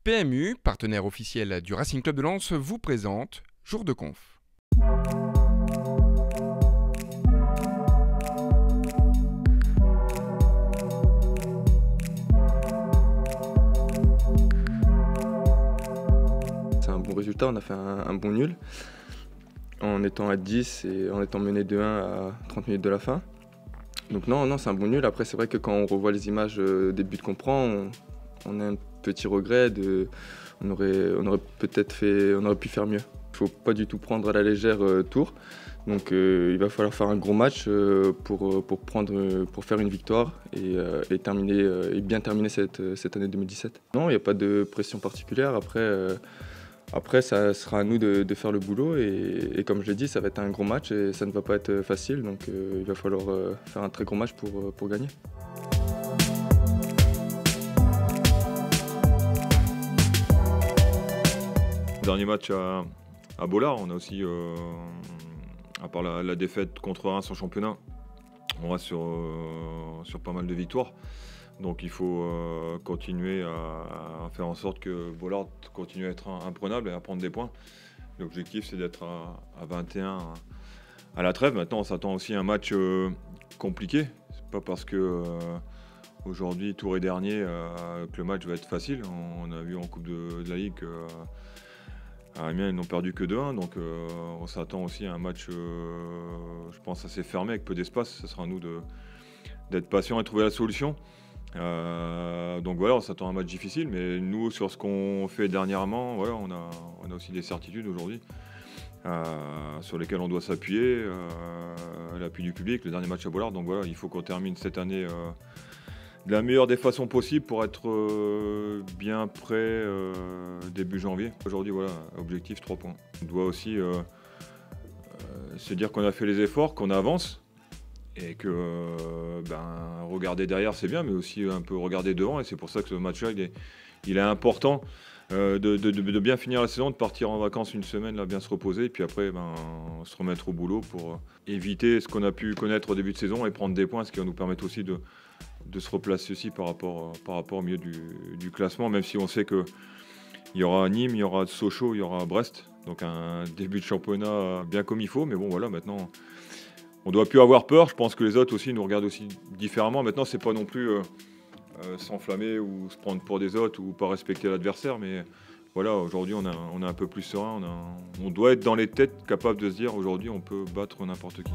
PMU, partenaire officiel du Racing Club de Lens, vous présente Jour de Conf. C'est un bon résultat, on a fait un bon nul en étant à 10 et en étant mené 2-1 à 30 minutes de la fin. Donc non, c'est un bon nul. Après, c'est vrai que quand on revoit les images des buts qu'on prend, on a un petit regret. On aurait pu faire mieux. Il ne faut pas du tout prendre à la légère Tours. Donc il va falloir faire un gros match pour faire une victoire et bien terminer cette année 2017. Non, il n'y a pas de pression particulière. Après, ça sera à nous de faire le boulot et comme je l'ai dit, ça va être un gros match et ça ne va pas être facile. Donc il va falloir faire un très gros match pour gagner. Dernier match à Bollard, on a aussi, à part la défaite contre Reims en championnat, on reste sur pas mal de victoires. Donc il faut continuer à faire en sorte que Bollard continue à être imprenable et à prendre des points. L'objectif, c'est d'être à 21 à la trêve. Maintenant, on s'attend aussi à un match compliqué. C'est pas parce que aujourd'hui, Tours est dernier, que le match va être facile. On a vu en Coupe de la Ligue à Amiens, ils n'ont perdu que 2-1. Donc on s'attend aussi à un match, je pense, assez fermé, avec peu d'espace. Ce sera à nous d'être patients et trouver la solution. Donc voilà, on s'attend à un match difficile, mais nous, sur ce qu'on fait dernièrement, voilà, on a aussi des certitudes aujourd'hui sur lesquelles on doit s'appuyer, l'appui du public, le dernier match à Bollard. Donc voilà, il faut qu'on termine cette année de la meilleure des façons possibles pour être bien prêt début janvier. Aujourd'hui, voilà, objectif 3 points. On doit aussi se dire qu'on a fait les efforts, qu'on avance. Et que regarder derrière c'est bien, mais aussi un peu regarder devant. Et c'est pour ça que ce match-là, il est important de bien finir la saison, de partir en vacances une semaine, là, bien se reposer, et puis après se remettre au boulot pour éviter ce qu'on a pu connaître au début de saison et prendre des points, ce qui va nous permettre aussi de se replacer aussi par rapport au milieu du classement, même si on sait qu'il y aura Nîmes, il y aura Sochaux, il y aura Brest. Donc un début de championnat bien comme il faut, mais bon voilà, maintenant on doit plus avoir peur. Je pense que les autres aussi nous regardent aussi différemment. Maintenant, c'est pas non plus s'enflammer ou se prendre pour des autres ou pas respecter l'adversaire. Mais voilà, aujourd'hui, on est un peu plus serein. On doit être dans les têtes, capable de se dire aujourd'hui, on peut battre n'importe qui.